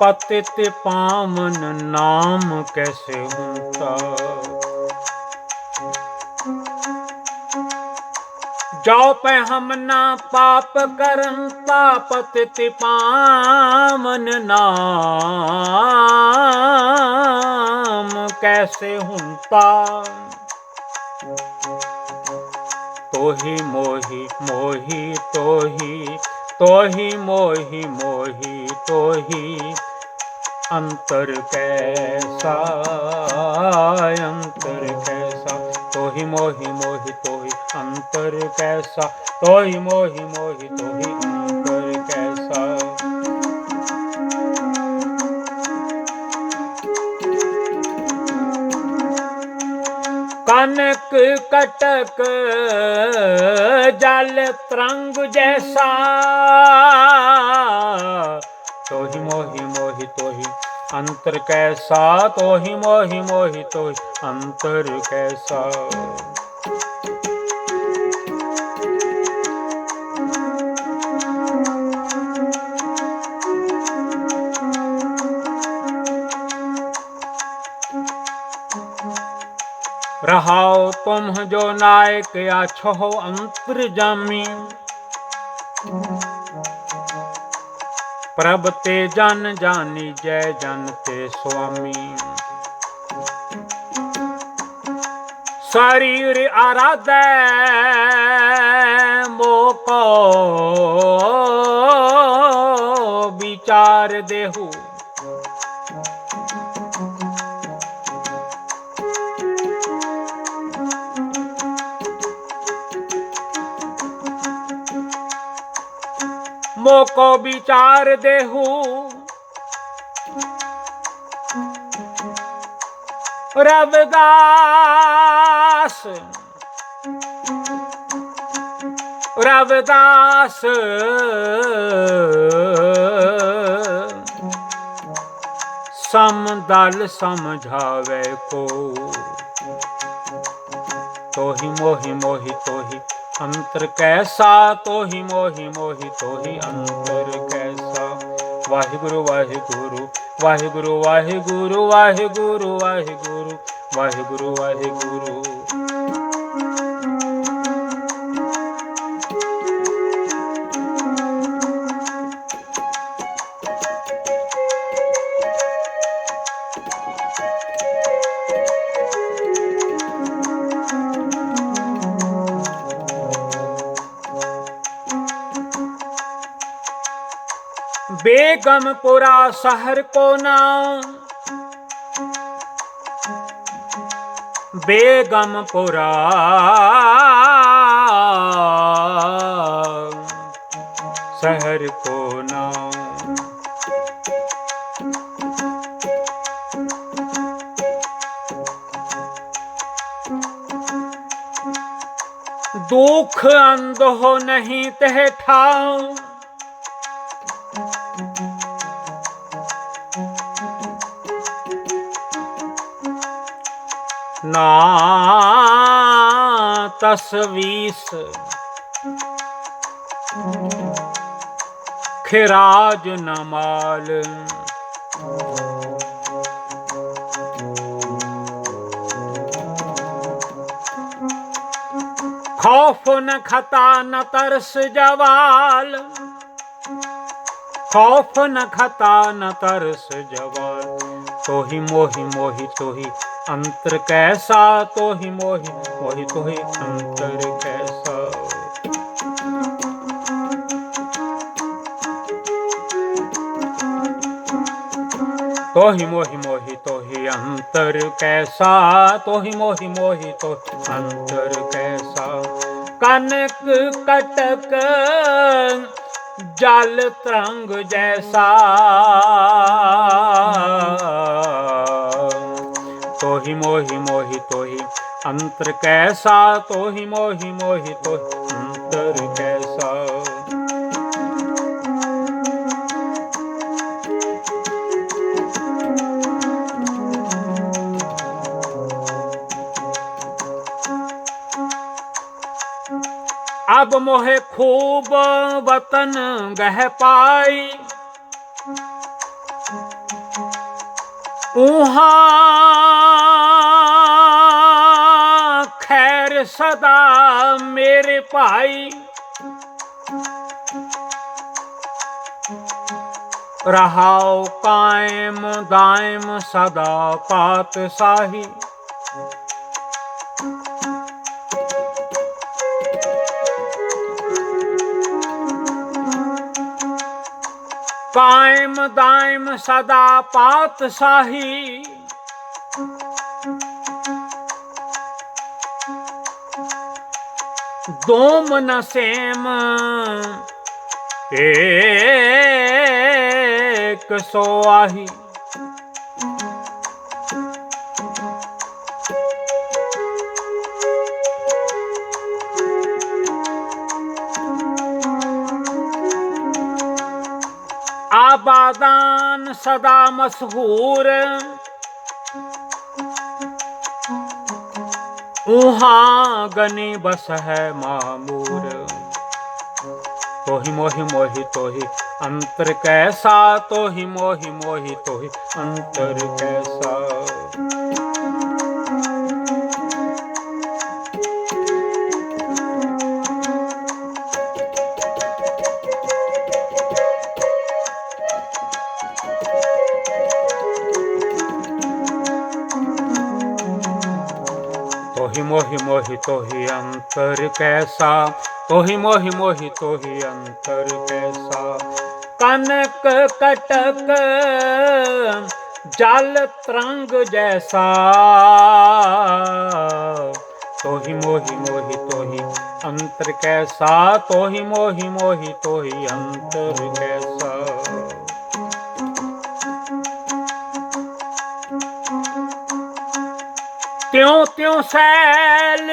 पतित पावन नाम कैसे होता। जो पे हम ना पाप करता, पतित पावन नाम कैसे होता। तोहि मोहि मोहि तोहि, तोहि मोहि मोहि तोहि, अंतर कैसा अंतर कैसा। तोहि मोहि मोहि तोहि अंतर कैसा, तोहि मोहि मोहि तोहि अंतर कैसा। कनक कटक जल तरंग जैसा, तोहि मोहि मोहि तोहि अंतर कैसा। तोहि मोहि मोहि तोहि अंतर कैसा। रहाओ तुम जो नायक या छहो अंतर्जामी। प्रभ ते जन जानी जय जन ते स्वामी। शरीर आराधे मोको विचार देहु। मोको विचार देहु, रविदास रविदास समदल समझावे को। तोहि मोहि मोहि तोहि अंतर कैसा। तोहि मोहि मोहि तोहि अंतर कैसा। वाहिगुरु वाहिगुरु वाहिगुरु वाहिगुरु वाहिगुरु वाहिगुरु वाहिगुरु वाहिगुरु। बेगमपुरा शहर को नाम, बेगमपुरा शहर को नाम। दुख अंध हो नहीं तह ठाव। ना तसवीस खिराज न माल। खौफ न खता न तरस जवाल। खौफ न खता न तरस जवाल। तोहि मोहि मोहि तोहि अंतर कैसा। तोहि मोहि मोहि तोहि अंतर कैसा। तोहि मोहि मोहि तोहि अंतर कैसा। तोहि मोहि मोहि तोहि अंतर कैसा। कनक कटक जल तरंग जैसा। तोहि मोहि मोहि तोहि अंतर कैसा। तोहि मोहि मोहि तोहि अंतर कैसा। अब मोहे खूब वतन गह पाई। ऊहा खैर सदा मेरे भाई, रहाओ कायम दायम सदा पातशाही। कायम दायम सदा पातशाही, दोम न सेम एक सोआही। आबादान सदा मशहूर, ऊहाँ गनी बस है मामूर। तोहि मोहि मोहि तोहि अंतर कैसा, तोहि मोहि मोहि तोहि अंतर कैसा। तोहि मोहि मोहि तोहि अंतर कैसा, तोहि मोहि मोहि तोहि अंतर कैसा। कनक कटक जल तरंग जैसा, तोहि मोहि मोहि तोहि अंतर कैसा, तोहि मोहि मोहि तोहि अंतर कैसा। त्यों त्यों सैल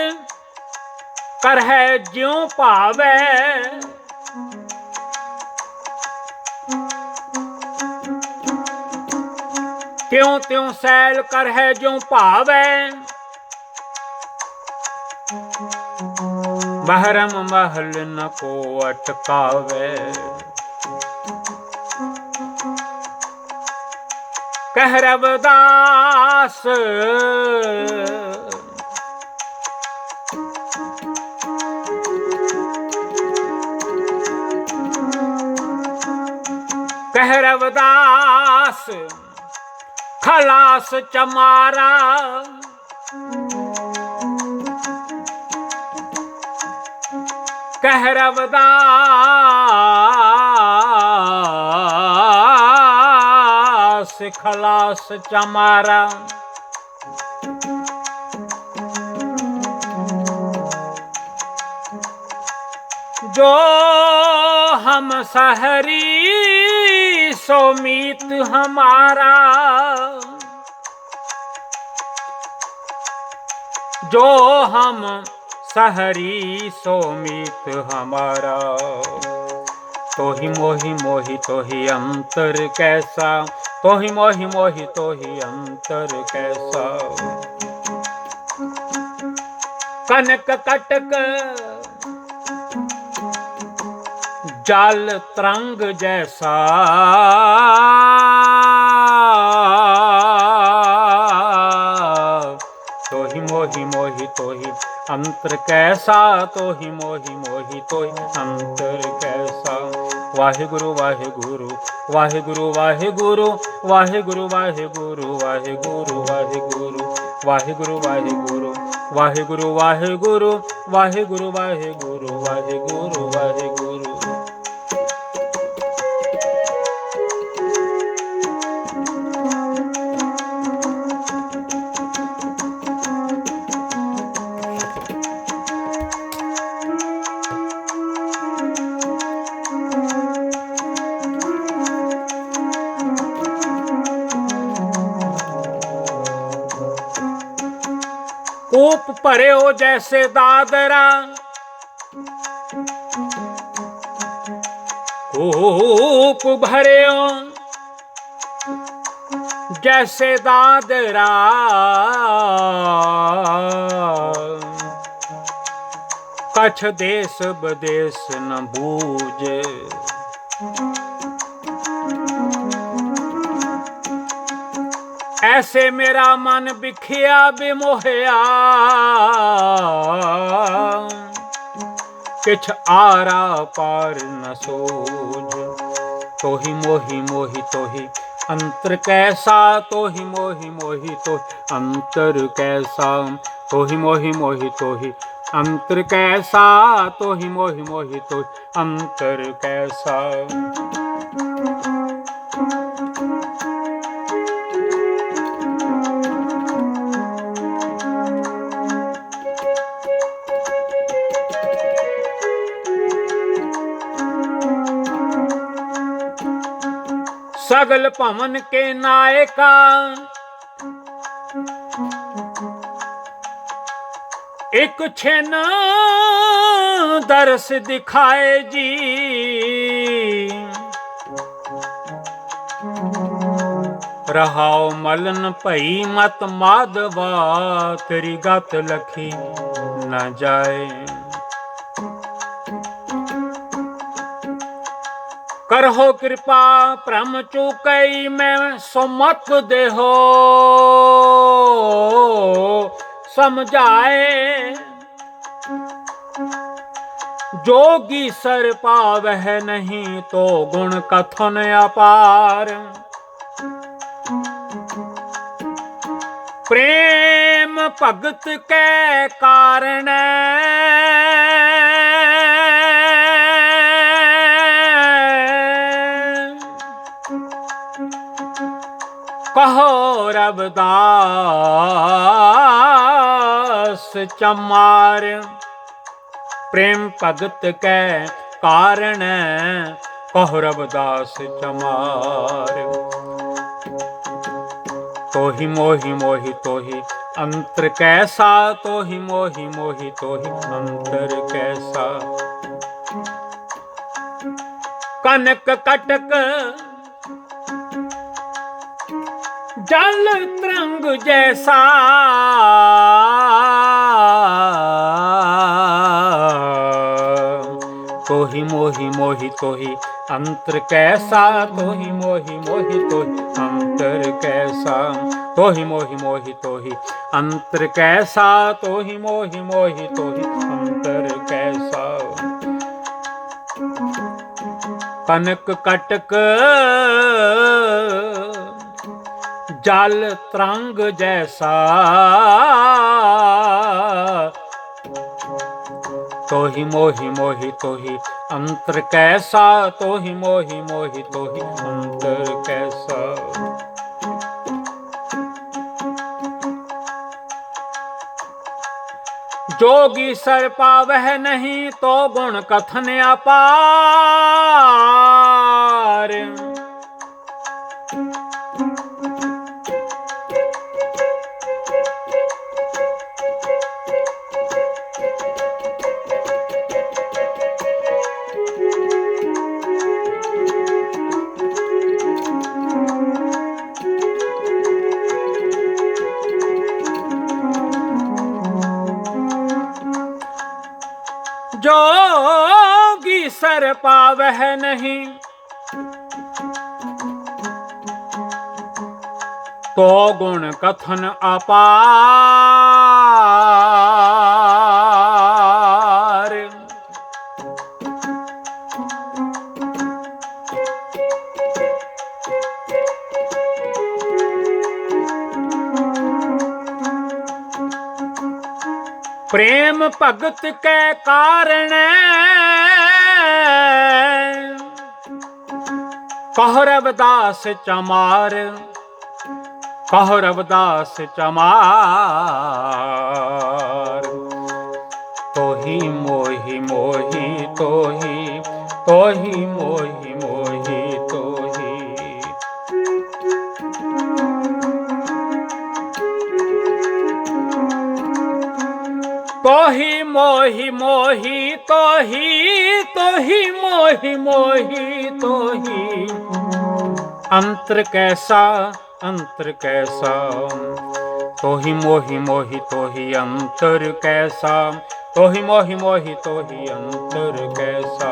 करहै ज्यों पावै, त्यों त्यों सैल करहै ज्यों पावै। महरम महल न को अटकावे, कह रविदास कह रविदास खलास चमारा। कह रविदास खलास चमारा। जो हम सहरी सो मीत हमारा, जो हम सहरी सो मीत हमारा। तोहि मोहि मोहि तोहि अंतर कैसा, तोहि मोहि मोहि तोहि अंतर कैसा। कनक कटक जल तरंग जैसा, तोहि मोहि मोहि तोहि अंतर कैसा, तोहि मोहि मोहि तोहि अंतर कैसा। वाहिगुरु वाहिगुरु वाहिगुरु वाहिगुरु वाहिगुरु वाहिगुरु वाहिगुरु वाहिगुरु वाहिगुरु वाहिगुरु वाहिगुरु वाहिगुरु वाहिगुरु वाहिगुरु वाहिगुरु वाहिगुरु। कूप भरे हो जैसे दादरा, कूप भरे हो जैसे दादरा। कछ देश बदेश न बूझे, कैसे मेरा मन बिखिया बिमोहिया, किछ आरा पार न सूझ। तोहि मोहि मोहि तोहि अंतर कैसा, तोहि मोहि मोहि तोहि अंतर कैसा, तोहि मोहि मोहि तोहि अंतर कैसा, तोहि मोहि मोहि तोहि अंतर कैसा। सगल पवन के नायका, एक छिन दर्श दिखाए जी। रहाओ मलन भई मत माधवा, तेरी गत लखी न जाए। करहो कृपा प्रम चूकई में सुमत देहो, समझाए। जोगी सर पावह नहीं तो गुण कथन अपार। प्रेम भगत के कारण कहो रविदास चमार। प्रेम भगत के कारण कहो रविदास चमार। तोहि मोहि मोहि तोहि अंतर कैसा, तोहि मोहि मोहि तोहि अंतर कैसा। कनक कटक जल तरंग जैसा, तोहि मोहि मोहि तोहि अंतर कैसा, तोहि मोहि मोहि तोहि अंतर कैसा। तोहि मोहि मोहि तोहि अंतर कैसा, तोहि मोहि मोहि तोहि अंतर कैसा। कनक कटक जल तरंग जैसा, तोहि मोहि मोहि तोहि अंतर कैसा, तोहि मोहि मोहि तोहि अंतर कैसा। जोगी सर पावह नहीं तो गुण कथन अपार। जोगी सर पावह नहीं तो गुण कथन अपार। प्रेम भगत के कारण कहो रविदास चमार। कहो रविदास चमार। तोहि मोहि मोहि तोहि, तोहि मोहि मोहि तोहि। तोहि मोहि मोहि तोहि, तोहि मोहि मोहि तोहि अंतर कैसा, अंतर कैसा। तोहि मोहि मोहि तोहि अंतर कैसा, तोहि मोहि मोहि तोहि अंतर कैसा।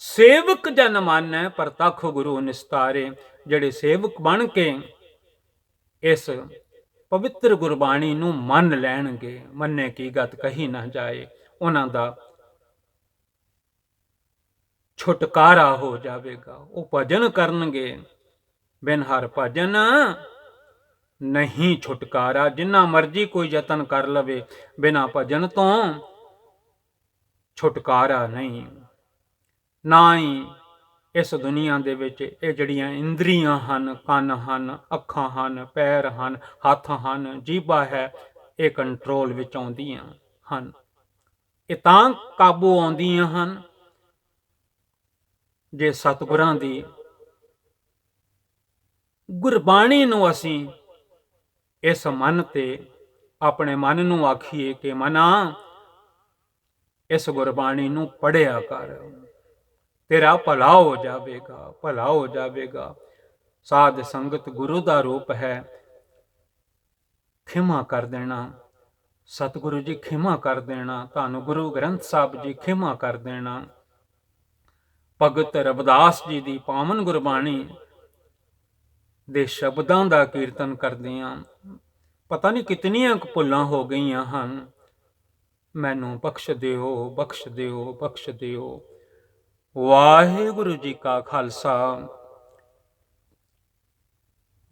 ਸੇਵਕ ਜਨ ਮਾਨੈ ਪ੍ਰਤੱਖ ਗੁਰੂ ਨਿਸਤਾਰੇ। ਜਿਹੜੇ ਸੇਵਕ ਬਣ ਕੇ ਇਸ ਪਵਿੱਤਰ ਗੁਰਬਾਣੀ ਨੂੰ ਮੰਨ ਲੈਣਗੇ, ਮੰਨੇ ਕੀ ਗਤ ਕਹੀ ਨਾ ਜਾਏ, ਉਹਨਾਂ ਦਾ ਛੁਟਕਾਰਾ ਹੋ ਜਾਵੇਗਾ। ਉਹ ਭਜਨ ਕਰਨਗੇ, ਬਿਨ ਹਰ ਭਜਨ ਨਹੀਂ ਛੁਟਕਾਰਾ। ਜਿੰਨਾ ਮਰਜੀ ਕੋਈ ਯਤਨ ਕਰ ਲਵੇ, ਬਿਨਾ ਭਜਨ ਤੋਂ ਛੁਟਕਾਰਾ ਨਹੀਂ। ਨਾ ਹੀ ਇਸ ਦੁਨੀਆ ਦੇ ਵਿੱਚ ਇਹ ਜਿਹੜੀਆਂ ਇੰਦਰੀਆਂ ਹਨ, ਕੰਨ ਹਨ, ਅੱਖਾਂ ਹਨ, ਪੈਰ ਹਨ, ਹੱਥ ਹਨ, ਜੀਭਾ ਹੈ, ਇਹ ਕੰਟਰੋਲ ਵਿੱਚ ਆਉਂਦੀਆਂ ਹਨ। ਇਹ ਤਾਂ ਕਾਬੂ ਆਉਂਦੀਆਂ ਹਨ ਜੇ ਸਤਿਗੁਰਾਂ ਦੀ ਗੁਰਬਾਣੀ ਨੂੰ ਅਸੀਂ ਇਸ ਮਨ ਤੇ ਆਪਣੇ ਮਨ ਨੂੰ ਆਖੀਏ ਕਿ ਮਨਾ ਇਸ ਗੁਰਬਾਣੀ ਨੂੰ ਪੜ੍ਹਿਆ ਕਰ, ਤੇਰਾ ਭਲਾ ਹੋ ਜਾਵੇਗਾ, ਭਲਾ ਹੋ ਜਾਵੇਗਾ। ਸਾਧ ਸੰਗਤ ਗੁਰੂ ਦਾ ਰੂਪ ਹੈ। ਖਿਮਾ ਕਰ ਦੇਣਾ, ਸਤਿਗੁਰੂ ਜੀ ਖਿਮਾ ਕਰ ਦੇਣਾ, ਧੰਨ ਗੁਰੂ ਗ੍ਰੰਥ ਸਾਹਿਬ ਜੀ ਖਿਮਾ ਕਰ ਦੇਣਾ। ਭਗਤ ਰਵਿਦਾਸ ਜੀ ਦੀ ਪਾਵਨ ਗੁਰਬਾਣੀ ਦੇ ਸ਼ਬਦਾਂ ਦਾ ਕੀਰਤਨ ਕਰਦਿਆਂ ਪਤਾ ਨਹੀਂ ਕਿਤਨੀਆਂ ਕੁ ਭੁੱਲਾਂ ਹੋ ਗਈਆਂ ਹਨ। ਮੈਨੂੰ ਬਖਸ਼ ਦਿਓ, ਬਖਸ਼ ਦਿਓ, ਬਖਸ਼ ਦਿਓ। ਵਾਹਿਗੁਰੂ ਜੀ ਕਾ ਖਾਲਸਾ,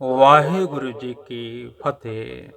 ਵਾਹਿਗੁਰੂ ਜੀ ਕੀ ਫਤਿਹ।